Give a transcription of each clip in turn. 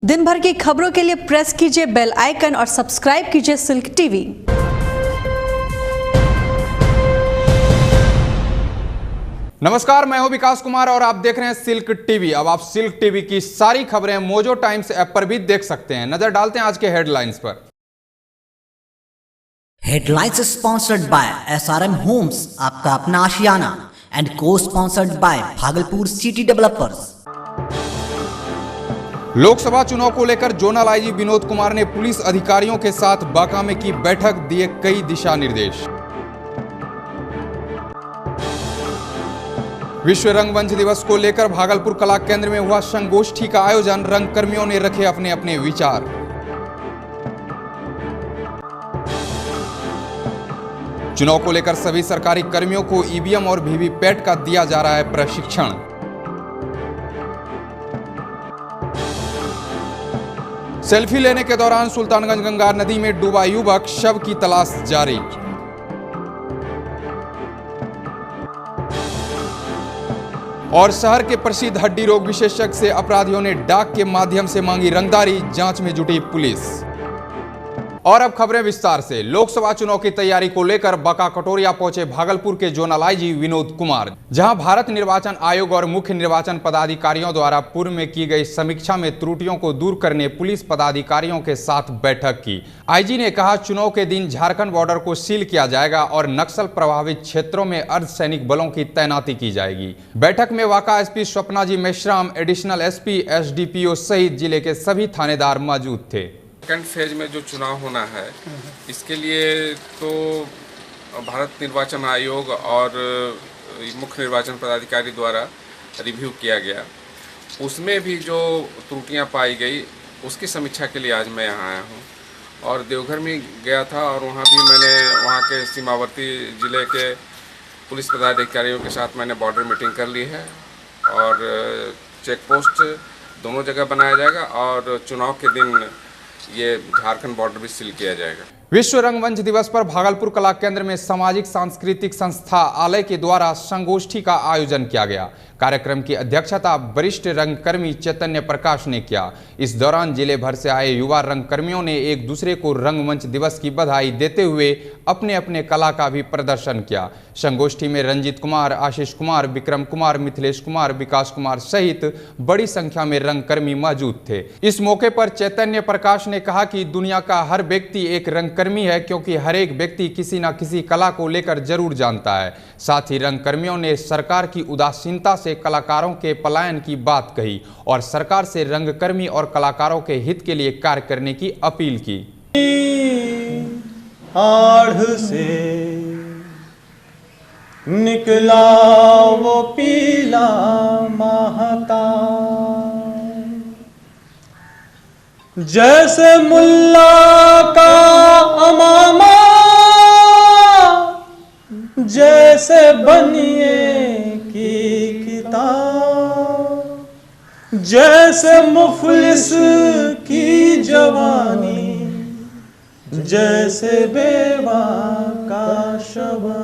दिन भर की खबरों के लिए प्रेस कीजिए बेल आइकन और सब्सक्राइब कीजिए सिल्क टीवी। नमस्कार, मैं हूं विकास कुमार और आप देख रहे हैं सिल्क टीवी। अब आप सिल्क टीवी की सारी खबरें मोजो टाइम्स ऐप पर भी देख सकते हैं। नजर डालते हैं आज के हेडलाइंस पर। Headlines sponsored by SRM Holmes, आपका अपना आशियाना, एंड को sponsored by Bhagalpur city developers. Lok Sabha चुनाव को लेकर जोनल आईजी विनोद कुमार ने पुलिस अधिकारियों के साथ बांका में की बैठक, दिए कई दिशा निर्देश। विश्व रंगमंच दिवस को लेकर भागलपुर कला केंद्र में हुआ संगोष्ठी का आयोजन, रंगकर्मियों ने रखे अपने अपने विचार। चुनाव को लेकर सभी सरकारी कर्मियों को ईवीएम और वीवीपैट का दिया जा रहा है प्रशिक्षण। सेल्फी लेने के दौरान सुल्तानगंज गंगा नदी में डूबा युवक, शव की तलाश जारी। और शहर के प्रसिद्ध हड्डी रोग विशेषज्ञ से अपराधियों ने डाक के माध्यम से मांगी रंगदारी, जांच में जुटी पुलिस। और अब खबरें विस्तार से। लोकसभा चुनाव की तैयारी को लेकर बांका कटोरिया पहुंचे भागलपुर के जोनल आईजी विनोद कुमार, जहां भारत निर्वाचन आयोग और मुख्य निर्वाचन पदाधिकारियों द्वारा पूर्व में की गई समीक्षा में त्रुटियों को दूर करने पुलिस पदाधिकारियों के साथ बैठक की। आईजी ने कहा, चुनाव के दिन झारखंड बॉर्डर को सील किया जाएगा और नक्सल प्रभावित क्षेत्रों में अर्धसैनिक बलों की तैनाती की जाएगी। बैठक में वाका एसपी स्वप्ना जी मेश्राम, एडिशनल एसपी, एसडीपीओ सहित जिले के सभी थानेदार मौजूद थे। सेकेंड फेज में जो चुनाव होना है, इसके लिए तो भारत निर्वाचन आयोग और मुख्य निर्वाचन पदाधिकारी द्वारा रिव्यू किया गया। उसमें भी जो त्रुटियां पाई गई, उसकी समीक्षा के लिए आज मैं यहाँ आया हूँ। और देवघर में गया था और वहाँ भी मैंने वहाँ के सीमावर्ती ज़िले के पुलिस पदाधिकारियों के साथ मैंने बॉर्डर मीटिंग कर ली है। और चेक पोस्ट दोनों जगह बनाया जाएगा और चुनाव के दिन ये झारखंड बॉर्डर भी सील किया जाएगा। विश्व रंगमंच दिवस पर भागलपुर कला केंद्र में सामाजिक सांस्कृतिक संस्था आलय के द्वारा संगोष्ठी का आयोजन किया गया। कार्यक्रम की अध्यक्षता वरिष्ठ रंगकर्मी चैतन्य प्रकाश ने किया। इस दौरान जिले भर से आए युवा रंगकर्मियों ने एक दूसरे को रंगमंच दिवस की बधाई देते हुए अपने अपने कला का भी प्रदर्शन किया। संगोष्ठी में रंजीत कुमार, आशीष कुमार, विक्रम कुमार, मिथिलेश कुमार, विकास कुमार सहित बड़ी संख्या में रंगकर्मी मौजूद थे। इस मौके पर चैतन्य प्रकाश ने कहा कि दुनिया का हर व्यक्ति एक रंगकर्मी है, क्योंकि हर एक व्यक्ति किसी न किसी कला को लेकर जरूर जानता है। साथ ही रंगकर्मियों ने सरकार की उदासीनता से कलाकारों के पलायन की बात कही और सरकार से रंगकर्मी और कलाकारों के हित के लिए कार्य करने की अपील की। आढ़ से निकला वो पीला महता, जैसे मुल्ला का अमामा, जैसे बनिए की किताब, जैसे मुफलिस की जवानी, जैसे बेवा का शवा।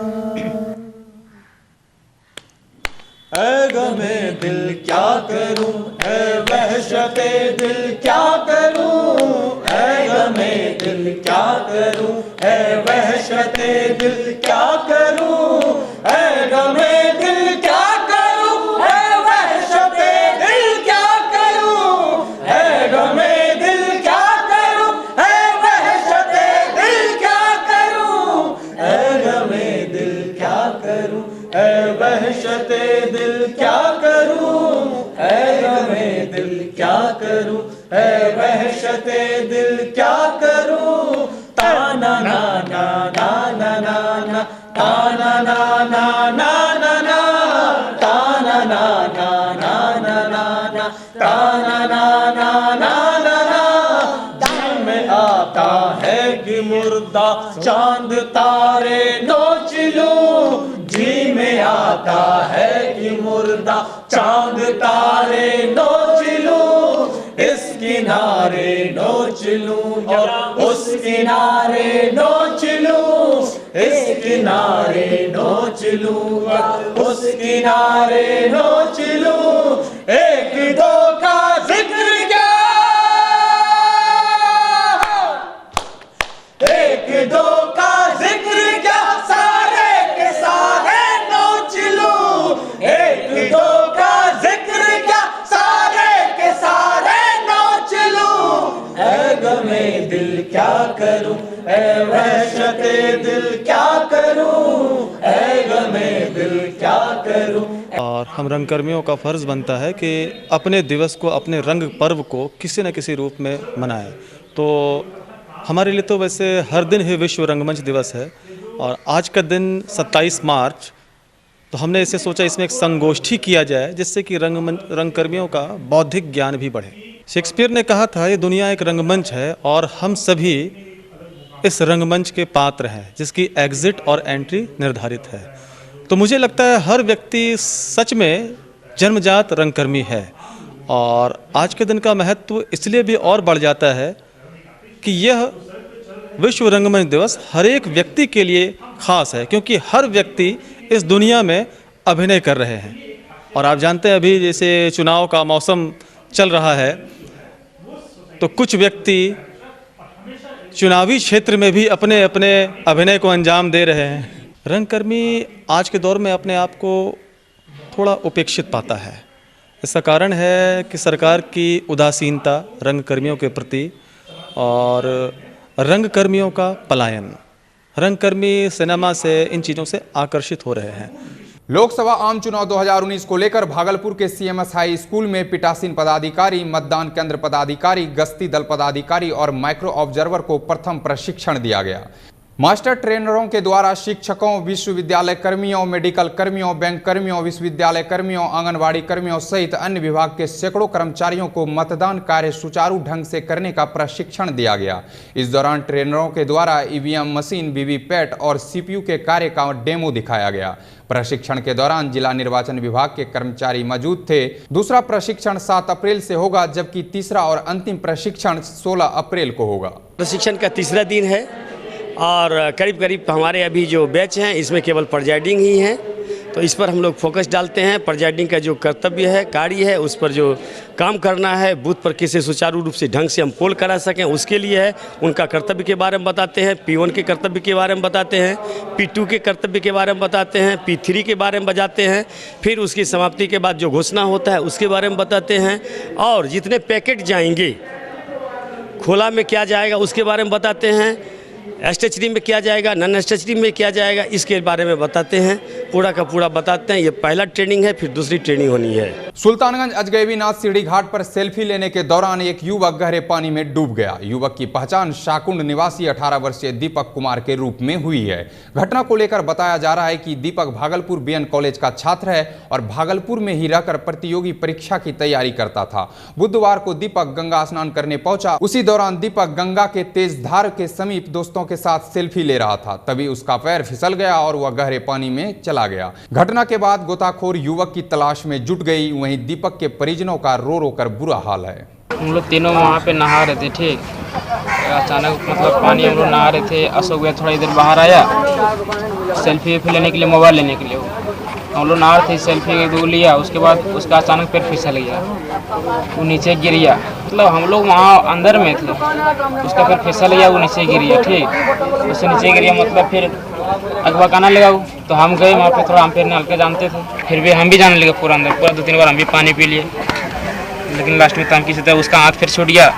ऐ गमे दिल क्या करूं, ऐ वहशते दिल क्या करूं, ऐ गमे दिल क्या करूं, ऐ वहशते दिल क्या करूं, ऐ गमे दिल क्या करूं, ऐ वहशते दिल क्या करूं, ऐ गमे दिल क्या करूं, ऐ वहशते दिल क्या करूं, ऐ गमे दिल क्या करूं, ऐ वहशते दिल क्या करूं, ऐ गमे दिल क्या करूं, ऐ वहशते दिल क्या करूं। ताना ना ना ना ना ना ना, ताना ना ना ना ना ना, ताना ना ना ना ना ना ना, ताना ना ना ना ना ना। दिल में आता है कि मुर्दा चांद तारे नोच लूं, जी में आता है कि मुर्दा चांद तारे नोच लूं, इस किनारे नोच लूं और उस किनारे नोच लूं, इस किनारे नोच लूं और उस किनारे नोच लूं। एक दो का जिक्र क्या गमे दिल क्या करूं, ऐ वहशते दिल क्या करूं, ऐ गमे दिल क्या करूं। और हम रंगकर्मियों का फ़र्ज़ बनता है कि अपने दिवस को, अपने रंग पर्व को किसी न किसी रूप में मनाएं। तो हमारे लिए तो वैसे हर दिन ही विश्व रंगमंच दिवस है, और आज का दिन 27 मार्च, तो हमने इसे सोचा इसमें एक संगोष्ठी किया जाए जिससे कि रंगकर्मियों का बौद्धिक ज्ञान भी बढ़े। शेक्सपियर ने कहा था, ये दुनिया एक रंगमंच है और हम सभी इस रंगमंच के पात्र हैं जिसकी एग्ज़िट और एंट्री निर्धारित है। तो मुझे लगता है हर व्यक्ति सच में जन्मजात रंगकर्मी है, और आज के दिन का महत्व इसलिए भी और बढ़ जाता है कि यह विश्व रंगमंच दिवस हर एक व्यक्ति के लिए ख़ास है, क्योंकि हर व्यक्ति इस दुनिया में अभिनय कर रहे हैं। और आप जानते हैं अभी जैसे चुनाव का मौसम चल रहा है, तो कुछ व्यक्ति चुनावी क्षेत्र में भी अपने अपने अभिनय को अंजाम दे रहे हैं। रंगकर्मी आज के दौर में अपने आप को थोड़ा उपेक्षित पाता है। इसका कारण है कि सरकार की उदासीनता रंगकर्मियों के प्रति और रंगकर्मियों का पलायन। रंगकर्मी सिनेमा से, इन चीज़ों से आकर्षित हो रहे हैं। लोकसभा आम चुनाव 2019 को लेकर भागलपुर के सीएमएस हाई स्कूल में पीठासीन पदाधिकारी, मतदान केंद्र पदाधिकारी, गश्ती दल पदाधिकारी और माइक्रो ऑब्जर्वर को प्रथम प्रशिक्षण दिया गया। मास्टर ट्रेनरों के द्वारा शिक्षकों, विश्वविद्यालय कर्मियों, मेडिकल कर्मियों, बैंक कर्मियों, विश्वविद्यालय कर्मियों, आंगनबाड़ी कर्मियों सहित अन्य विभाग के सैकड़ों कर्मचारियों को मतदान कार्य सुचारू ढंग से करने का प्रशिक्षण दिया गया। इस दौरान ट्रेनरों के द्वारा ईवीएम मशीन, वीवीपैट और सीपीयू के कार्य का डेमो दिखाया गया। प्रशिक्षण के दौरान जिला निर्वाचन विभाग के कर्मचारी मौजूद थे। दूसरा प्रशिक्षण 7 अप्रैल से होगा, जबकि तीसरा और अंतिम प्रशिक्षण 16 अप्रैल को होगा। प्रशिक्षण का तीसरा दिन है और करीब करीब हमारे अभी जो बैच हैं इसमें केवल प्रेजाइडिंग ही है, तो इस पर हम लोग फोकस डालते हैं। प्रेजाइडिंग का जो कर्तव्य है, कार्य है, उस पर जो काम करना है, बूथ पर कैसे सुचारू रूप से ढंग से हम पोल करा सकें, उसके लिए है। उनका कर्तव्य के बारे में बताते हैं, P1 के कर्तव्य के बारे में बताते हैं, P2 के कर्तव्य के बारे में बताते हैं, P3 के बारे में बताते हैं, फिर उसकी समाप्ति के बाद जो घोषणा होता है उसके बारे में बताते हैं, और जितने पैकेट जाएंगे, खोला में क्या जाएगा उसके बारे में बताते हैं, एस्टेचरी में क्या जाएगा, नॉन एस्टेचरी में क्या जाएगा, इसके बारे में बताते हैं। पूरा का पूरा बताते हैं। ये पहला ट्रेनिंग है, फिर दूसरी ट्रेनिंग होनी है। सुल्तानगंज अजगैबीनाथ सीढ़ी घाट पर सेल्फी लेने के दौरान एक युवक गहरे पानी में डूब गया। युवक की पहचान शाकुंड निवासी 18 वर्षीय दीपक कुमार के रूप में हुई है। घटना को लेकर बताया जा रहा है कि दीपक भागलपुर बीएन कॉलेज का छात्र है और भागलपुर में ही रहकर प्रतियोगी परीक्षा की तैयारी करता था। बुधवार को दीपक गंगा स्नान करने पहुंचा। उसी दौरान दीपक गंगा के तेज धार के समीप दोस्तों के साथ सेल्फी ले रहा था, तभी उसका पैर फिसल गया और वह गहरे पानी में चला गया। घटना के बाद गोताखोर युवक की तलाश में जुट गई। वहीं दीपक के परिजनों का रो रो कर बुरा हाल है। हम लोग तीनों वहाँ पे नहा रहे थे, ठीक, अचानक मतलब पानी हम लोग नहा रहे थे। अशोक भैया थोड़ा इधर बाहर आया सेल्फी लेने के लिए, मोबाइल लेने के लिए। हम लोग नहा रहे थे, सेल्फी दो लिया, उसके बाद उसका अचानक पैर फिसल गया, वो नीचे गिर गया। मतलब हम लोग वहाँ अंदर में थे, उसका पैर फिसल गया, वो नीचे गिर गया, ठीक, उससे नीचे गिर गया। मतलब फिर अगबकाना लगा, तो हम गए वहाँ पे, थोड़ा हम फिर हल्के जानते थे, फिर भी हम भी जाने लगे पूरा अंदर। पूरा 2-3 बार हम भी पानी पी लिए, लेकिन लास्ट में तो हम किसी तरह उसका हाथ फिर छूट गया,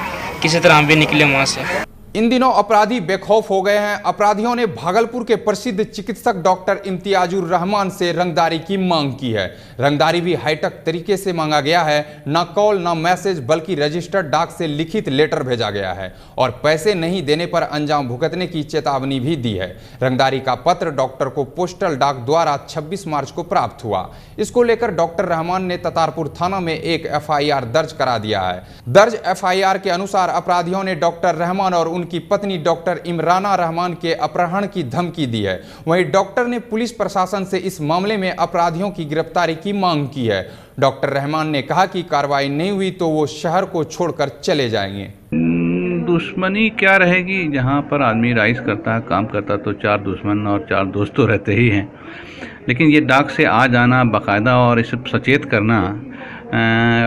किसी तरह हम भी निकले वहाँ से। इन दिनों अपराधी बेखौफ हो गए हैं। अपराधियों ने भागलपुर के प्रसिद्ध चिकित्सक डॉक्टर इम्तियाजुर रहमान से रंगदारी की मांग की है। रंगदारी भी हाईटेक तरीके से मांगा गया है। न कॉल न मैसेज, बल्कि रजिस्टर्ड डाक से लिखित लेटर भेजा गया है और पैसे नहीं देने पर अंजाम भुगतने की चेतावनी भी दी है। रंगदारी का पत्र डॉक्टर को पोस्टल डाक द्वारा 26 मार्च को प्राप्त हुआ। इसको लेकर डॉक्टर रहमान ने ततारपुर थाना में एक FIR दर्ज करा दिया है। दर्ज FIR के अनुसार अपराधियों ने डॉक्टर रहमान और उनकी पत्नी डॉक्टर इमराना रहमान के अपहरण की धमकी दी है। वहीं डॉक्टर ने पुलिस प्रशासन से इस मामले में अपराधियों की गिरफ्तारी की मांग की है। डॉक्टर रहमान ने कहा कि कार्रवाई नहीं हुई तो वो शहर को छोड़कर चले जाएंगे। दुश्मनी क्या रहेगी, जहाँ पर आदमी राइज करता है, काम करता है, तो 4 दुश्मन और 4 दोस्त तो रहते ही हैं। लेकिन ये डाक से आ जाना बाकायदा और इसे सचेत करना,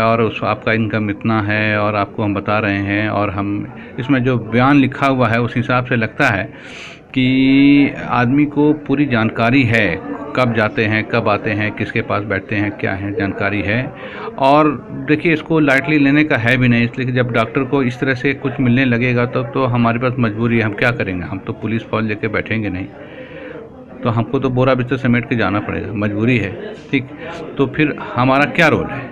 और उस आपका इनकम इतना है और आपको हम बता रहे हैं, और हम इसमें जो बयान लिखा हुआ है उस हिसाब से लगता है कि आदमी को पूरी जानकारी है, कब जाते हैं, कब आते हैं, किसके पास बैठते हैं, क्या है, जानकारी है। और देखिए, इसको लाइटली लेने का है भी नहीं, इसलिए कि जब डॉक्टर को इस तरह से कुछ मिलने लगेगा तब तो हमारे पास मजबूरी है, हम क्या करेंगे, हम तो पुलिस फौज लेके बैठेंगे नहीं, तो हमको तो बोरा बिस्तर समेट के जाना पड़ेगा, मजबूरी है, ठीक। तो फिर हमारा क्या रोल है?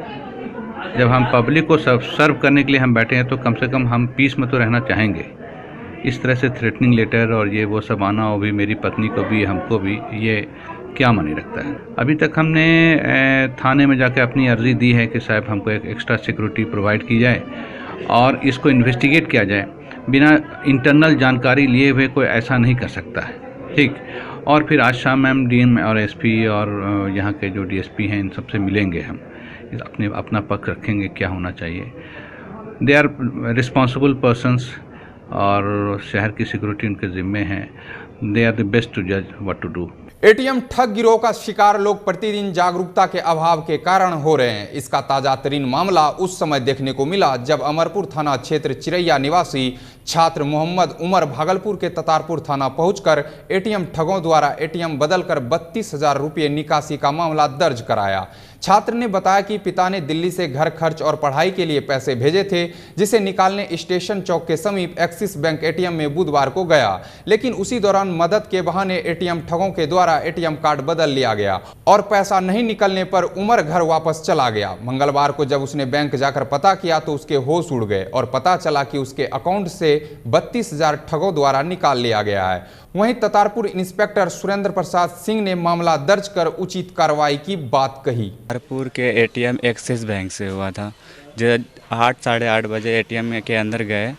जब हम पब्लिक को सर्व करने के लिए हम बैठे हैं तो कम से कम हम पीस में तो रहना चाहेंगे। इस तरह से थ्रेटनिंग लेटर और ये वो सब आना, वो भी मेरी पत्नी को भी, हमको भी, ये क्या मानी रखता है। अभी तक हमने थाने में जाकर अपनी अर्जी दी है कि साहब हमको एक एक्स्ट्रा सिक्योरिटी प्रोवाइड की जाए और इसको इन्वेस्टिगेट किया जाए। बिना इंटरनल जानकारी लिए हुए कोई ऐसा नहीं कर सकता है, ठीक। और फिर आज शाम मैम डीएम और एसपी और यहाँ के जो डीएसपी हैं इन सबसे मिलेंगे, हम अपना पक्ष रखेंगे क्या होना चाहिए। दे आर रिस्पॉन्सिबल पर्सन्स और शहर की सिक्योरिटी उनके ज़िम्मे है। They are the best to जज व्हाट टू डू। एटीएम ठग गिरोह का शिकार लोग प्रतिदिन जागरूकता के अभाव के कारण हो रहे हैं। इसका ताजा तरीन मामला उस समय देखने को मिला जब अमरपुर थाना क्षेत्र चिरैया निवासी छात्र मोहम्मद उमर भागलपुर के ततारपुर थाना पहुंचकर एटीएम ठगों द्वारा एटीएम बदलकर 32,000 रुपये निकासी का मामला दर्ज कराया। छात्र ने बताया कि पिता ने दिल्ली से घर खर्च और पढ़ाई के लिए पैसे भेजे थे, जिसे निकालने स्टेशन चौक के समीप एक्सिस बैंक एटीएम में बुधवार को गया, लेकिन उसी दौरान मदद के बहाने एटीएम ठगों के द्वारा एटीएम कार्ड बदल लिया गया और पैसा नहीं निकलने पर उमर घर वापस चला गया। मंगलवार को जब उसने बैंक जाकर पता किया तो उसके होश उड़ गए और पता चला कि उसके अकाउंट से 32,000 ठगों द्वारा निकाल लिया गया है। वहीं ततारपुर इंस्पेक्टर सुरेंद्र प्रसाद सिंह ने मामला दर्ज कर उचित कार्रवाई की बात कही। ततारपुर के एटीएम एक्सिस बैंक से हुआ था। जब 8 साढ़े 8 बजे एटीएम के अंदर गए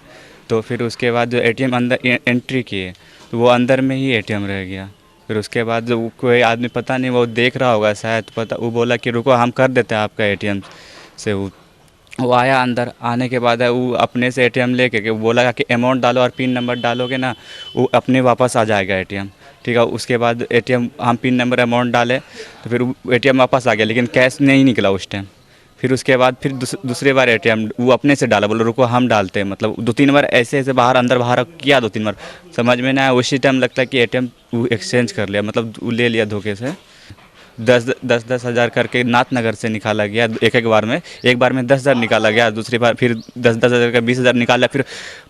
तो फिर उसके बाद जो एटीएम अंदर एंट्री किए तो वो अंदर में ही एटीएम रह गया। फिर उसके बाद जो कोई आदमी पता नहीं वो देख रहा होगा शायद, पता वो बोला कि रुको हम कर देते हैं आपका एटीएम से। वो आया अंदर, आने के बाद वो अपने से एटीएम लेके के बोला कि अमाउंट डालो और पिन नंबर डालोगे ना वो अपने वापस आ जाएगा एटीएम, ठीक है। उसके बाद एटीएम हम पिन नंबर अमाउंट डाले तो फिर एटीएम वापस आ गया, लेकिन कैश नहीं निकला उस टाइम। फिर उसके बाद फिर दूसरे बार एटीएम वो अपने से डाला, बोला रुको हम डालते हैं, मतलब 2-3 बार ऐसे ऐसे बाहर अंदर बाहर किया, 2-3 बार समझ में नहीं आया। उसी टाइम लगता है कि एटीएम वो एक्सचेंज कर लिया, मतलब वो ले लिया धोखे से। 10 हज़ार करके नाथनगर से निकाला गया एक बार में। एक बार में 10,000 निकाला गया, दूसरी बार फिर 10 हज़ार का 20,000 निकाला, फिर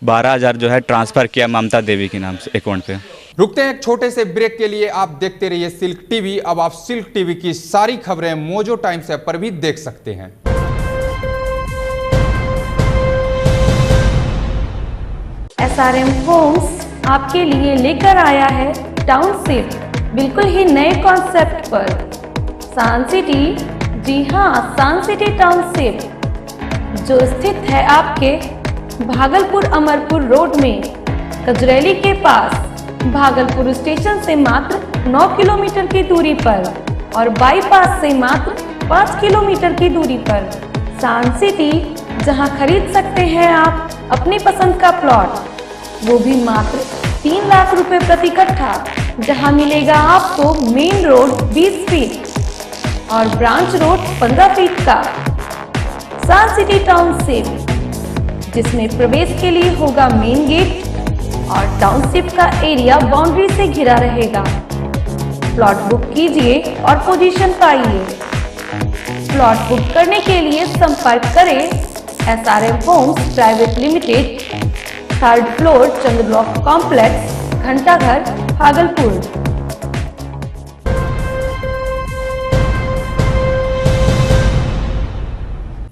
12,000 जो है ट्रांसफ़र किया ममता देवी के नाम से अकाउंट पे। रुकते हैं एक छोटे से ब्रेक के लिए, आप देखते रहिए सिल्क टीवी। अब आप सिल्क टीवी की सारी खबरें मोजो टाइम्स ऐप पर भी देख सकते हैं। SRM होम्स आपके लिए लेकर आया है टाउनशिप, बिल्कुल ही नए कॉन्सेप्ट पर। सान सिटी, जी हाँ सान सिटी टाउनशिप, जो स्थित है आपके भागलपुर अमरपुर रोड में कजरैली के पास, भागलपुर स्टेशन से मात्र 9 किलोमीटर की दूरी पर और बाईपास से मात्र 5 किलोमीटर की दूरी पर। सान सिटी, जहां खरीद सकते हैं आप अपनी पसंद का प्लॉट, वो भी मात्र 3 लाख रुपए प्रति कट्ठा, जहां मिलेगा आपको मेन रोड 20 फीट और ब्रांच रोड 15 फीट का। सान सिटी टाउनशिप, जिसमें प्रवेश के लिए होगा मेन गेट और टाउनशिप का एरिया बाउंड्री से घिरा रहेगा। प्लॉट बुक कीजिए और पोजीशन पाइए। प्लॉट बुक करने के लिए संपर्क करें SRM homes private limited, 3rd floor Chandra block complex, घंटाघर, भागलपुर।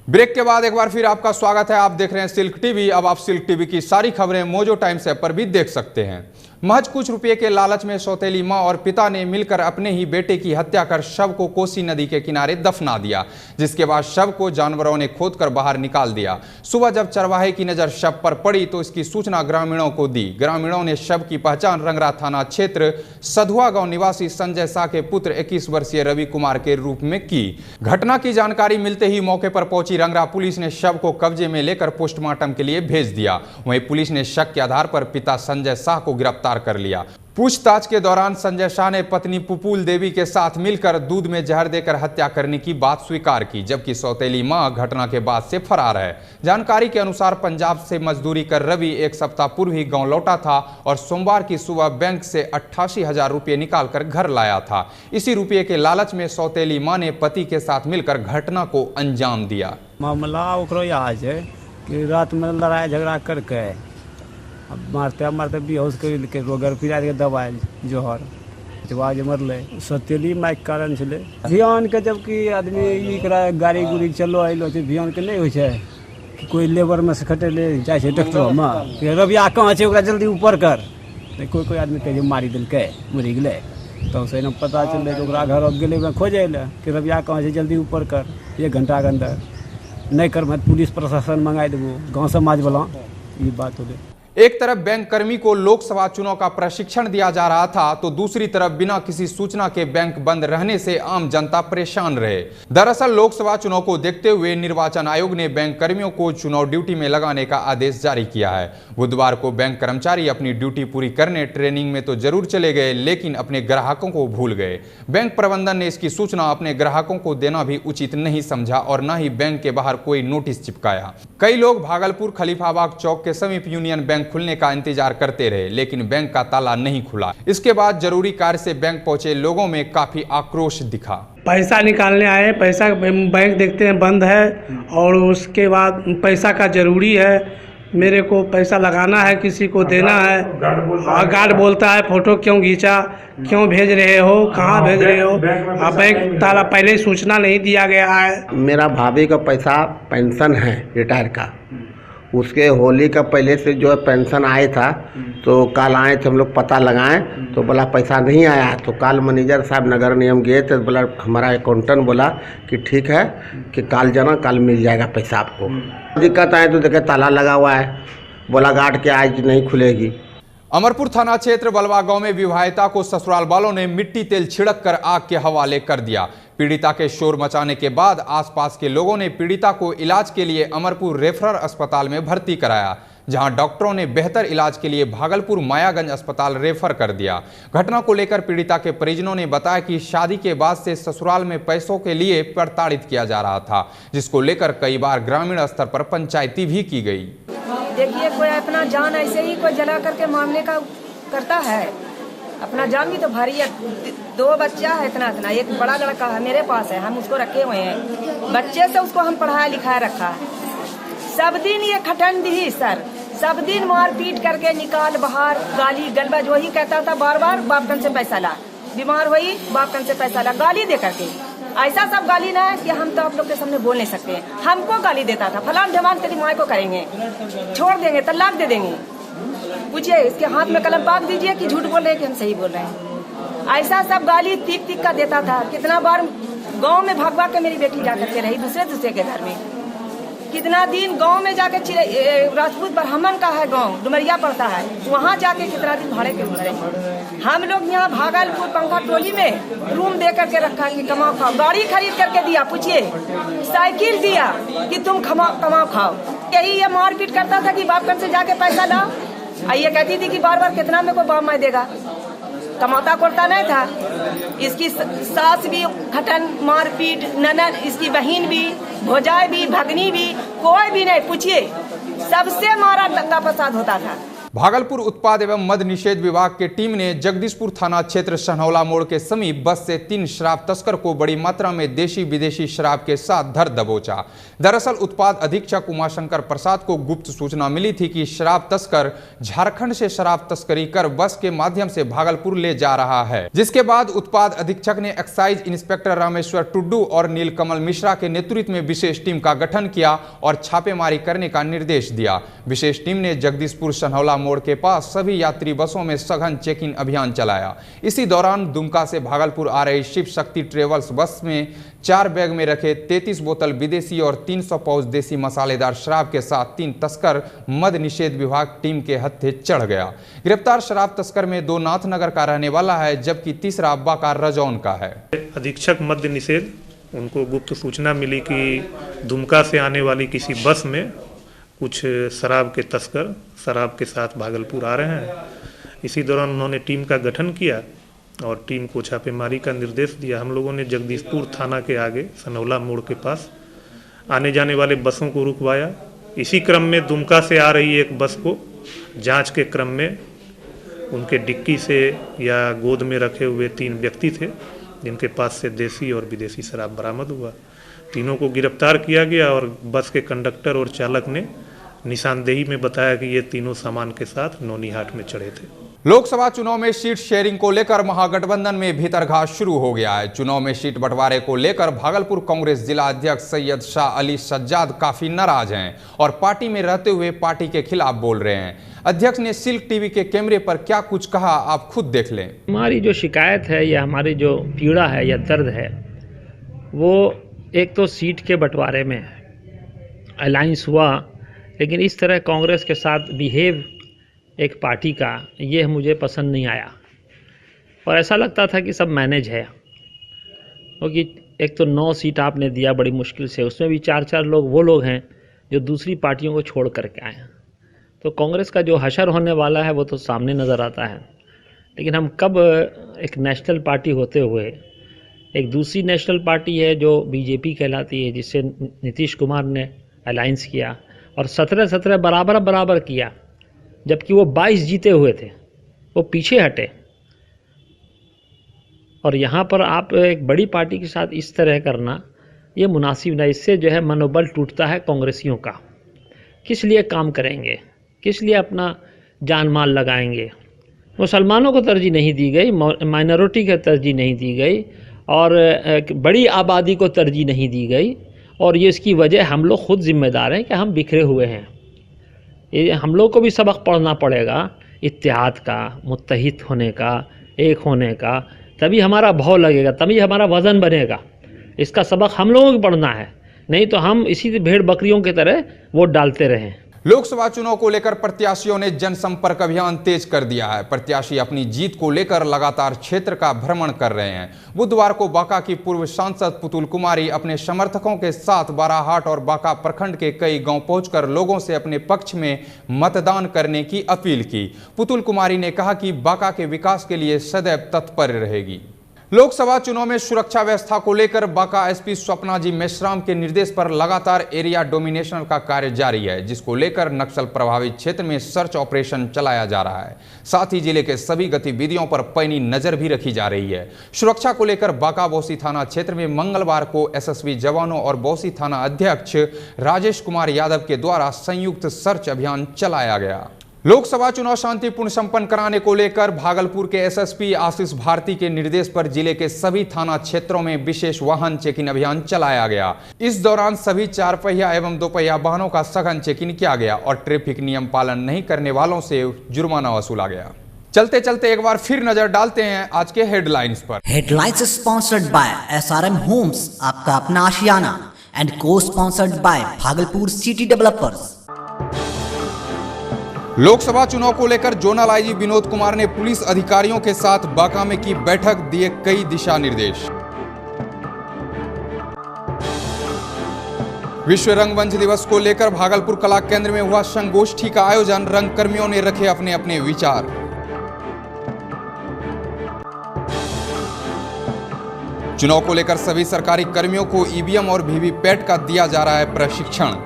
ब्रेक के बाद एक बार फिर आपका स्वागत है। आप देख रहे हैं सिल्क टीवी। अब आप सिल्क टीवी की सारी खबरें मोजो टाइम्स ऐप पर भी देख सकते हैं। महज कुछ रुपये के लालच में सौतेली मां और पिता ने मिलकर अपने ही बेटे की हत्या कर शव को कोसी नदी के किनारे दफना दिया, जिसके बाद शव को जानवरों ने खोदकर बाहर निकाल दिया। सुबह जब चरवाहे की नजर शव पर पड़ी तो इसकी सूचना ग्रामीणों को दी। ग्रामीणों ने शव की पहचान रंगरा थाना क्षेत्र सधुआ गांव निवासी संजय शाह के पुत्र 21 वर्षीय रवि कुमार के रूप में की। घटना की जानकारी मिलते ही मौके पर पहुंची रंगरा पुलिस ने शव को कब्जे में लेकर पोस्टमार्टम के लिए भेज दिया। वहीं पुलिस ने शक के आधार पर पिता संजय शाह को गिरफ्तार कर लिया। पूछताछ के दौरान संजय शाह ने पत्नी पुपुल देवी के साथ मिलकर दूध में जहर देकर हत्या करने की बात स्वीकार की, जबकि सौतेली मां घटना के बाद से फरार है। जानकारी के अनुसार पंजाब से मजदूरी कर रवि एक सप्ताह पूर्व ही गांव लौटा था और सोमवार की सुबह बैंक से 88,000 रुपये निकालकर घर लाया था। इसी रुपये के लालच में सौतेली मां ने पति के साथ मिलकर घटना को अंजाम दिया। मामला ओकरो यहाँ है कि रात में लड़ाई झगड़ा करके अब मारते मारते बेहोश कर रोगर पिला के दबाए जोहर आज मरल। सौतेली माय के कारण छे भियान के, जबकि आदमी गाड़ी गुड़ी चलो अलो भियान के नहीं हो कि कोई लेबर में से खटे ले जाए डॉक्टर में रबिया कहाँ है ओकरा जल्दी ऊपर कर। कोई आदमी कहे मारी दिल्के मरी गए तो से पता चल ओकरा घर गए खोजे ले कि रबिया कहाँ है जल्दी ऊपर कर, 1 घंटा के अंदर नहीं कर मैं पुलिस प्रशासन मंगा देबो गाँव समाज वाला। ये बात हो गई। एक तरफ बैंक कर्मी को लोकसभा चुनाव का प्रशिक्षण दिया जा रहा था तो दूसरी तरफ बिना किसी सूचना के बैंक बंद रहने से आम जनता परेशान रहे। दरअसल लोकसभा चुनाव को देखते हुए निर्वाचन आयोग ने बैंक कर्मियों को चुनाव ड्यूटी में लगाने का आदेश जारी किया है। बुधवार को बैंक कर्मचारी अपनी ड्यूटी पूरी करने ट्रेनिंग में तो जरूर चले गए, लेकिन अपने ग्राहकों को भूल गए। बैंक प्रबंधन ने इसकी सूचना अपने ग्राहकों को देना भी उचित नहीं समझा और न ही बैंक के बाहर कोई नोटिस चिपकाया। कई लोग भागलपुर खलीफाबाग चौक के समीप यूनियन बैंक खुलने का इंतजार करते रहे, लेकिन बैंक का ताला नहीं खुला। इसके बाद जरूरी कार्य से बैंक पहुंचे लोगों में काफी आक्रोश दिखा। पैसा निकालने आए, पैसा बैंक देखते हैं बंद है और उसके बाद पैसा का जरूरी है, मेरे को पैसा लगाना है, किसी को देना है। गार्ड बोलता है फोटो क्यों खींचा, क्यों भेज रहे हो, कहाँ भेज रहे हो। बैंक ताला पहले सूचना नहीं दिया गया है। मेरा भाभी का पैसा पेंशन है रिटायर का, उसके होली का पहले से जो है पेंशन आया था, तो कल आए थे हम लोग पता लगाएं तो बोला पैसा नहीं आया। तो कल मैनेजर साहब नगर निगम गए थे, बोला हमारा अकाउंटेंट बोला कि ठीक है कि कल जाना, कल मिल जाएगा पैसा आपको। दिक्कत आए तो देखे ताला लगा हुआ है, बोला गार्ड के आज नहीं खुलेगी। अमरपुर थाना क्षेत्र बलवा गांव में विवाहिता को ससुराल वालों ने मिट्टी तेल छिड़क कर आग के हवाले कर दिया। पीड़िता के शोर मचाने के बाद आसपास के लोगों ने पीड़िता को इलाज के लिए अमरपुर रेफरल अस्पताल में भर्ती कराया, जहां डॉक्टरों ने बेहतर इलाज के लिए भागलपुर मायागंज अस्पताल रेफर कर दिया। घटना को लेकर पीड़िता के परिजनों ने बताया कि शादी के बाद से ससुराल में पैसों के लिए प्रताड़ित किया जा रहा था, जिसको लेकर कई बार ग्रामीण स्तर पर पंचायती भी की गई। देखिए, कोई अपना जान ऐसे ही कोई जला करके मामले का करता है, अपना जान भी तो भारी है। 2 बच्चा है, इतना एक बड़ा लड़का है मेरे पास है, हम उसको रखे हुए हैं, बच्चे से उसको हम पढ़ाया लिखाया रखा है। सब दिन ये खटन दी सर, सब दिन मार पीट करके निकाल बाहर, गाली गलबज वही कहता था बार बार, बापकन से पैसा ला, बीमार हुई बापकन से पैसा ला, गाली दे करके। ऐसा सब गाली ना है कि हम तो आप लोग के सामने बोल नहीं सकते। हमको गाली देता था, फलान ढमान तेरी माँ को करेंगे, छोड़ देंगे, तलाक दे देंगे। पूछिए इसके हाथ में कलम पाक दीजिए कि झूठ बोल रहे हैं कि हम सही बोल रहे हैं। ऐसा सब गाली तीख तीख का देता था। कितना बार गांव में भागवा के मेरी बेटी जाकर के रही दूसरे के घर में, कितना दिन गांव में जाके राजपूत ब्राह्मण का है गांव, डुमरिया पड़ता है, वहाँ जाके कितना दिन भाड़े के उतरे। हम लोग यहाँ भागलपुर पंखा टोली में रूम दे करके रखा कि कमाओ खाओ, गाड़ी खरीद करके दिया, पूछिए साइकिल दिया कि तुम कमाओ खाओ। यही ये मारपीट करता था कि बापकन से जाके पैसा ला। ये कहती थी कि बार बार कितना में को बाप माँ देगा, कमाता करता नहीं था। इसकी सास भी खटन मारपीट, ननद इसकी बहन भी, भौजाई भी, भगनी भी, कोई भी नहीं, पूछिए सबसे मारा दंगा फसाद होता था। भागलपुर उत्पाद एवं मद निषेध विभाग की टीम ने जगदीशपुर थाना क्षेत्र सनहौला मोड़ के समीप बस से 3 शराब तस्कर को बड़ी मात्रा में देशी विदेशी शराब के साथ धर दबोचा। दरअसल उत्पाद अधीक्षक उमाशंकर प्रसाद को गुप्त सूचना मिली थी कि शराब तस्कर झारखंड से शराब तस्करी कर बस के माध्यम से भागलपुर ले जा रहा है, जिसके बाद उत्पाद अधीक्षक ने एक्साइज इंस्पेक्टर रामेश्वर टुड्डू और नीलकमल मिश्रा के नेतृत्व में विशेष टीम का गठन किया और छापेमारी करने का निर्देश दिया। विशेष टीम ने जगदीशपुर सनहौला मोड़ के पास सभी यात्री बसों में सघन चेकिंग अभियान चलाया। इसी दौरान दुमका से भागलपुर आ रही शिव शक्ति ट्रेवल्स बस में 4 बैग में रखे 33 बोतल विदेशी और 300 पाउच देसी मसालेदार शराब के साथ 3 तस्कर मद निषेध विभाग टीम के हत्थे चढ़ गया। गिरफ्तार शराब तस्कर में 2 नाथनगर का रहने वाला है, जबकि तीसरा बाकार रजौन का है। अधीक्षक मद्य निषेध, उनको गुप्त सूचना मिली कि दुमका से आने वाली किसी बस में कुछ शराब के तस्कर शराब के साथ भागलपुर आ रहे हैं। इसी दौरान उन्होंने टीम का गठन किया और टीम को छापेमारी का निर्देश दिया। हम लोगों ने जगदीशपुर थाना के आगे सनौला मोड़ के पास आने जाने वाले बसों को रुकवाया। इसी क्रम में दुमका से आ रही एक बस को जांच के क्रम में उनके डिक्की से या गोद में रखे हुए 3 व्यक्ति थे जिनके पास से देसी और विदेशी शराब बरामद हुआ। तीनों को गिरफ्तार किया गया और बस के कंडक्टर और चालक ने निशानदेही में बताया कि ये तीनों सामान के साथ नौनीहाट में चढ़े थे। लोकसभा चुनाव में सीट शेयरिंग को लेकर महागठबंधन में भीतरघात शुरू हो गया है। चुनाव में सीट बंटवारे को लेकर भागलपुर कांग्रेस जिला अध्यक्ष सैयद शाह अली सज्जाद काफी नाराज हैं और पार्टी में रहते हुए पार्टी के खिलाफ बोल रहे हैं। अध्यक्ष ने सिल्क टीवी के कैमरे पर क्या कुछ कहा, आप खुद देख लें। हमारी जो शिकायत है या हमारी जो पीड़ा है या दर्द है वो एक तो सीट के बंटवारे में अलायंस हुआ, लेकिन इस तरह कांग्रेस के साथ बिहेव एक पार्टी का ये मुझे पसंद नहीं आया और ऐसा लगता था कि सब मैनेज है, क्योंकि एक तो 9 सीट आपने दिया बड़ी मुश्किल से, उसमें भी 4-4 लोग वो लोग हैं जो दूसरी पार्टियों को छोड़ करके आए हैं। तो कांग्रेस का जो हशर होने वाला है वो तो सामने नज़र आता है। लेकिन हम कब एक नेशनल पार्टी होते हुए एक दूसरी नेशनल पार्टी है जो बीजेपी कहलाती है, जिससे नीतीश कुमार ने अलायंस किया और 17-17 बराबर किया, जबकि वो 22 जीते हुए थे, वो पीछे हटे। और यहाँ पर आप एक बड़ी पार्टी के साथ इस तरह करना ये मुनासिब नहीं। इससे जो है मनोबल टूटता है कांग्रेसियों का। किस लिए काम करेंगे, किस लिए अपना जान माल लगाएंगे। मुसलमानों को तरजीह नहीं दी गई, माइनॉरिटी को तरजीह नहीं दी गई और बड़ी आबादी को तरजीह नहीं दी गई। और ये इसकी वजह हम लोग खुद जिम्मेदार हैं कि हम बिखरे हुए हैं। ये हम लोग को भी सबक पढ़ना पड़ेगा इत्तेहाद का, मुत्तहिद होने का, एक होने का, तभी हमारा भाव लगेगा, तभी हमारा वज़न बनेगा। इसका सबक हम लोगों को पढ़ना है, नहीं तो हम इसी भेड़ बकरियों की तरह वोट डालते रहें। लोकसभा चुनाव को लेकर प्रत्याशियों ने जनसंपर्क अभियान तेज कर दिया है। प्रत्याशी अपनी जीत को लेकर लगातार क्षेत्र का भ्रमण कर रहे हैं। बुधवार को बांका की पूर्व सांसद पुतुल कुमारी अपने समर्थकों के साथ बाराहाट और बांका प्रखंड के कई गांव पहुंचकर लोगों से अपने पक्ष में मतदान करने की अपील की। पुतुल कुमारी ने कहा कि बांका के विकास के लिए सदैव तत्पर रहेगी। लोकसभा चुनाव में सुरक्षा व्यवस्था को लेकर बांका एसपी स्वप्ना जी मेश्राम के निर्देश पर लगातार एरिया डोमिनेशन का कार्य जारी है, जिसको लेकर नक्सल प्रभावित क्षेत्र में सर्च ऑपरेशन चलाया जा रहा है। साथ ही जिले के सभी गतिविधियों पर पैनी नजर भी रखी जा रही है। सुरक्षा को लेकर बांका बौसी थाना क्षेत्र में मंगलवार को एसएसबी जवानों और बौसी थाना अध्यक्ष राजेश कुमार यादव के द्वारा संयुक्त सर्च अभियान चलाया गया। लोकसभा चुनाव शांतिपूर्ण संपन्न कराने को लेकर भागलपुर के एसएसपी आशीष भारती के निर्देश पर जिले के सभी थाना क्षेत्रों में विशेष वाहन चेकिंग अभियान चलाया गया। इस दौरान सभी 4 पहिया एवं 2 पहिया वाहनों का सघन चेकिंग किया गया और ट्रैफिक नियम पालन नहीं करने वालों से जुर्माना वसूला गया। चलते चलते एक बार फिर नजर डालते हैं आज के हेडलाइंस पर। Headlines sponsored by SRM Holmes, आपका अपना आशियाना, एंड को sponsored by Bhagalpur city developers. Lok Sabha चुनाव को लेकर जोनल आईजी विनोद कुमार ने पुलिस अधिकारियों के साथ बांका में की बैठक, दिए कई दिशा निर्देश। विश्व रंगमंच दिवस को लेकर भागलपुर कला केंद्र में हुआ संगोष्ठी का आयोजन, रंगकर्मियों ने रखे अपने अपने विचार। चुनाव को लेकर सभी सरकारी कर्मियों को ईवीएम और वीवीपैट का दिया जा रहा है प्रशिक्षण।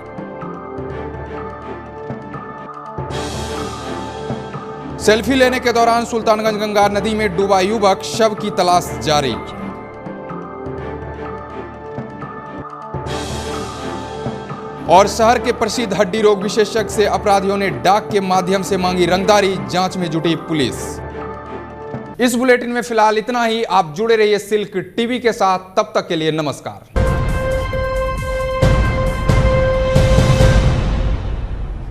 सेल्फी लेने के दौरान सुल्तानगंज गंगा नदी में डूबा युवक, शव की तलाश जारी। और शहर के प्रसिद्ध हड्डी रोग विशेषज्ञ से अपराधियों ने डाक के माध्यम से मांगी रंगदारी, जांच में जुटी पुलिस। इस बुलेटिन में फिलहाल इतना ही। आप जुड़े रहिए सिल्क टीवी के साथ, तब तक के लिए नमस्कार।